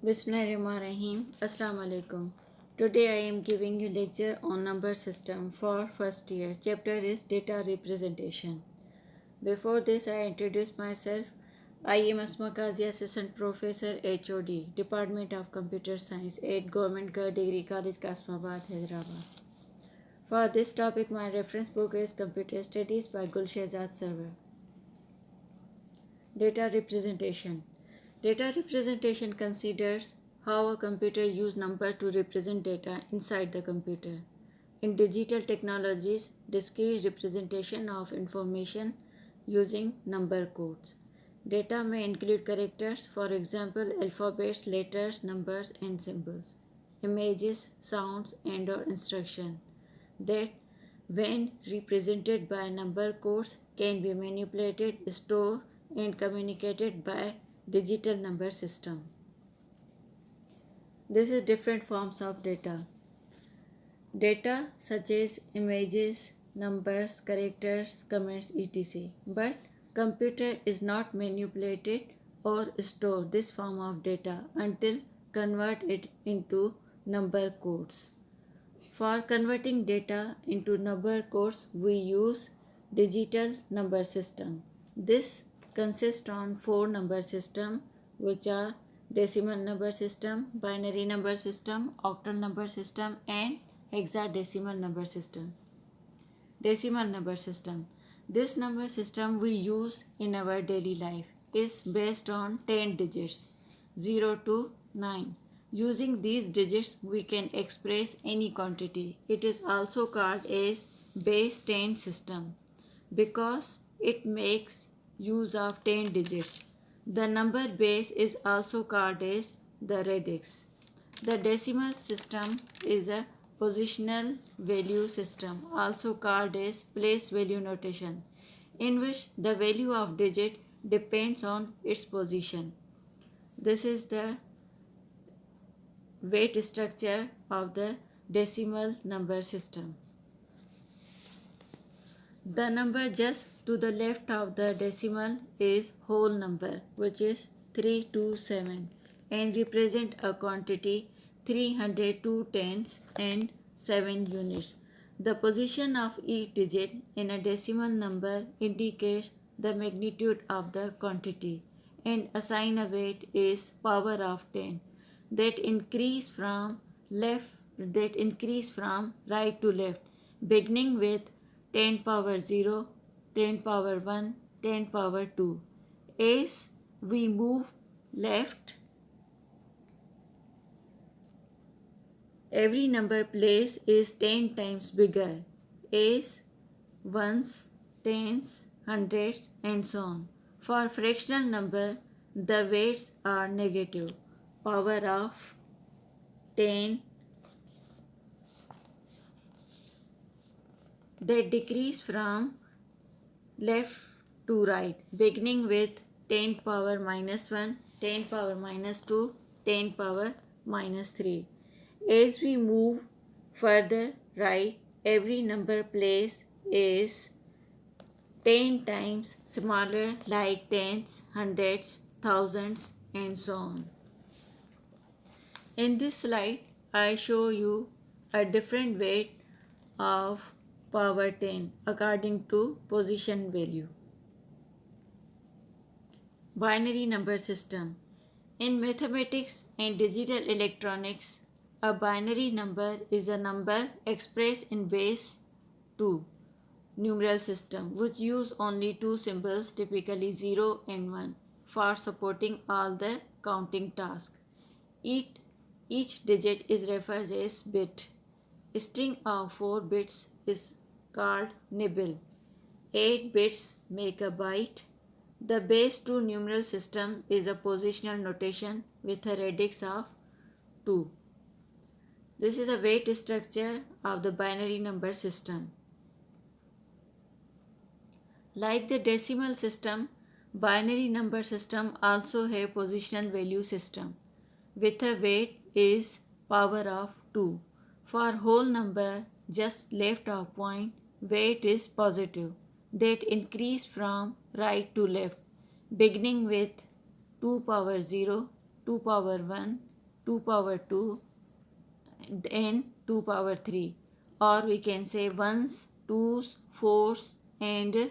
Bismillahirrahmanirrahim. Assalamu alaikum. Today I am giving you lecture on number system for first year. Chapter is data representation. Before this I introduce myself. I am Asma Qazi, Assistant Professor HOD, Department of Computer Science at Government Girls Degree College, Kasmabad, Hyderabad. For this topic my reference book is Computer Studies by Gulshehzad Sarwar. Data representation. Data representation considers how a computer uses numbers to represent data inside the computer. In digital technologies, discrete representation of information using number codes. Data may include characters, for example, alphabets, letters, numbers, and symbols, images, sounds, and/or instruction that, when represented by number codes, can be manipulated, stored, and communicated by digital number system. This is different forms of data. Data such as images, numbers, characters, comments, etc. But computer is not manipulated or store this form of data until convert it into number codes. For converting data into number codes, we use digital number system. This consists on 4 number system, which are decimal number system, binary number system, octal number system, and hexadecimal number system. Decimal number system. This number system we use in our daily life is based on 10 digits, 0 to 9. Using these digits, we can express any quantity. It is also called as base 10 system because it makes use of 10 digits. The number base is also called as the radix. The decimal system is a positional value system, also called as place value notation, in which the value of digit depends on its position. This is the weight structure of the decimal number system. The number just to the left of the decimal is whole number, which is 327, and represent a quantity 302 tens and 7 units. The position of each digit in a decimal number indicates the magnitude of the quantity, and assign a weight is power of 10 that increase from right to left, beginning with 10 power 0, 10 power 1, 10 power 2. As we move left, every number place is 10 times bigger, as ones, tens, hundreds, and so on. For fractional number, the weights are negative. Power of 10 that decrease from left to right, beginning with 10 power minus 1, 10 power minus 2, 10 power minus 3. As we move further right, every number place is 10 times smaller, like tens, hundreds, thousands, and so on. In this slide, I show you a different weight of power 10 according to position value. Binary number system. In mathematics and digital electronics, a binary number is a number expressed in base 2 numeral system, which use only two symbols, typically 0 and 1, for supporting all the counting tasks. Each digit is referred as bit. A string of 4 bits is called nibble. 8 bits make a byte. The base 2 numeral system is a positional notation with a radix of 2. This is a weight structure of the binary number system. Like the decimal system, binary number system also have positional value system with a weight is power of 2. For whole number just left of point, weight is positive that increase from right to left, beginning with 2 power 0, 2 power 1, 2 power 2, then 2 power 3. Or we can say 1s, 2s, 4s and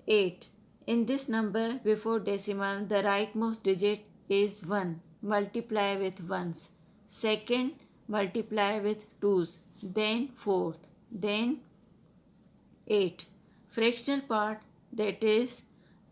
8. In this number before decimal, the rightmost digit is 1. Multiply with 1s. Second, multiply with 2s. Then 4th. Then 8. Fractional part, that is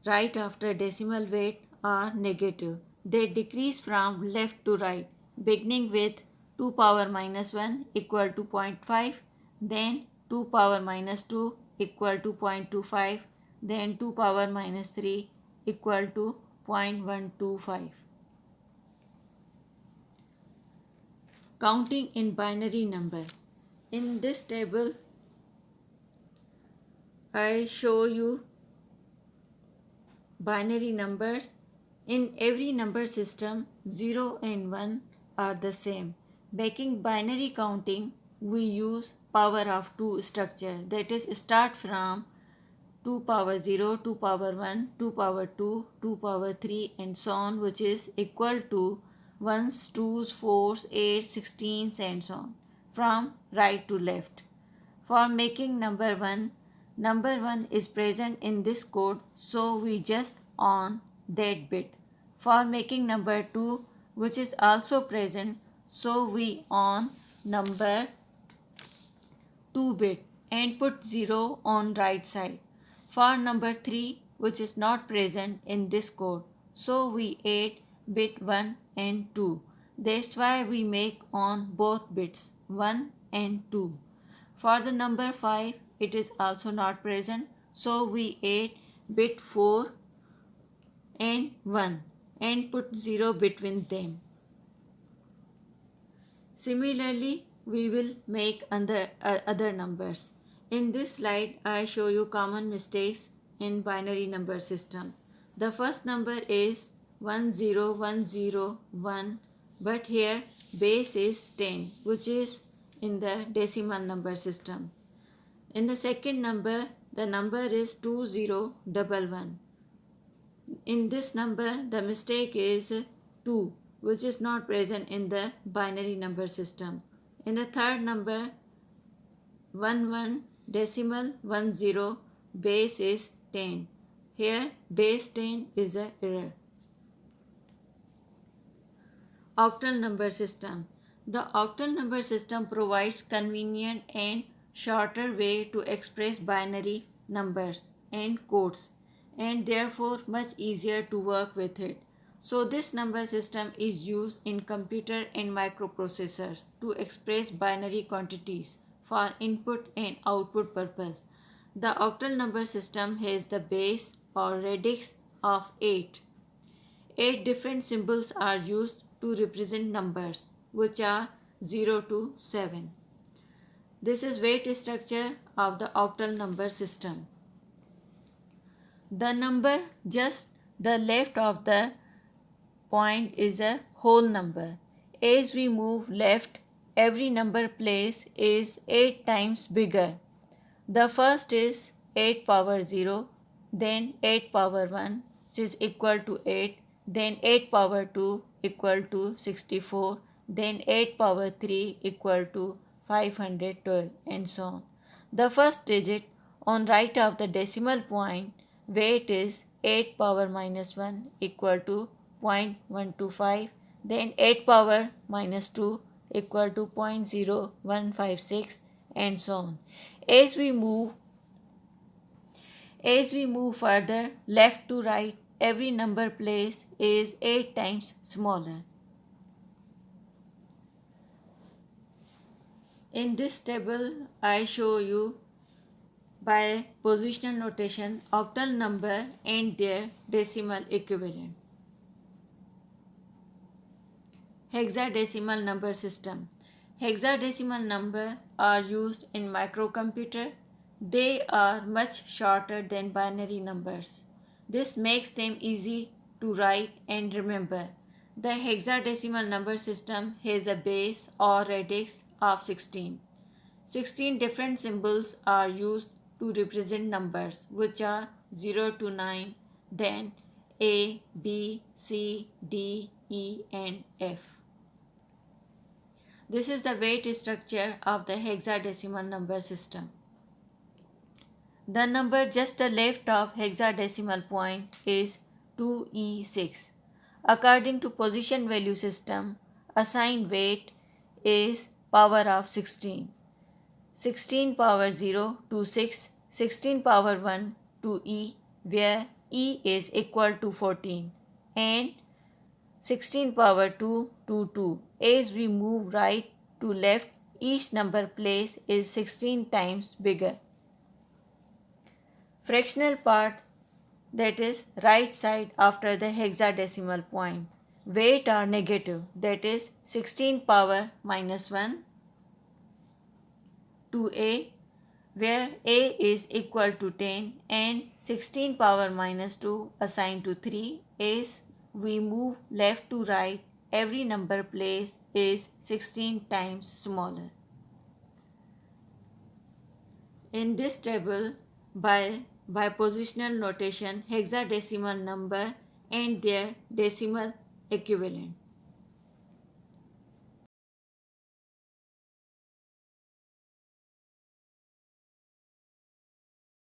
right after decimal weight, are negative. They decrease from left to right, beginning with 2 power minus 1 equal to 0.5, then 2 power minus 2 equal to 0.25, then 2 power minus 3 equal to 0.125. Counting in binary number. In this table, I show you binary numbers. In every number system, 0 and 1 are the same. Making binary counting, we use power of 2 structure. That is, start from 2 power 0, 2 power 1, 2 power 2, 2 power 3 and so on, which is equal to 1s, 2s, 4s, 8s, 16s and so on, from right to left. For making number 1 is present in this code, so we just on that bit. For making number 2, which is also present, so we on number 2 bit and put 0 on right side. For number 3, which is not present in this code, so we add bit 1 and 2. That's why we make on both bits 1 and 2. For the number 5, it is also not present, so we add bit 4 and 1 and put 0 between them. Similarly, we will make other numbers. In this slide, I show you common mistakes in binary number system. The first number is 10101, but here base is 10, which is in the decimal number system. In the second number, the number is 2011. In this number, the mistake is 2, which is not present in the binary number system. In the third number, 11 decimal 10, base is 10. Here, base 10 is an error. Octal number system. The octal number system provides convenient and shorter way to express binary numbers and codes, and therefore much easier to work with it. So this number system is used in computer and microprocessors to express binary quantities for input and output purpose. The octal number system has the base or radix of 8. 8 different symbols are used to represent numbers, which are 0 to 7. This is weight structure of the octal number system. The number just the left of the point is a whole number. As we move left, every number place is 8 times bigger. The first is 8 power 0, then 8 power 1, which is equal to 8, then 8 power 2 equal to 64, then 8 power 3 equal to 512 and so on. The first digit on right of the decimal point weight is 8 power minus 1 equal to 0.125, then 8 power minus 2 equal to 0.0156 and so on. As we move further left to right, every number place is 8 times smaller. In this table, I show you by positional notation octal number and their decimal equivalent. Hexadecimal number system. Hexadecimal numbers are used in microcomputer. They are much shorter than binary numbers. This makes them easy to write and remember. The hexadecimal number system has a base or radix of 16. 16 different symbols are used to represent numbers, which are 0 to 9, then A, B, C, D, E and F. This is the weight structure of the hexadecimal number system. The number just to the left of hexadecimal point is 2e6. According to position value system, assigned weight is power of 16. 16 power 0 to 6, 16 power 1 to e, where e is equal to 14, and 16 power 2 to 2. As we move right to left, each number place is 16 times bigger. Fractional part, that is right side after the hexadecimal point. Weight are negative, that is 16 power minus 1 to a, where a is equal to 10, and 16 power minus 2 assigned to 3. As we move left to right, every number place is 16 times smaller. In this table, by positional notation, hexadecimal number and their decimal equivalent.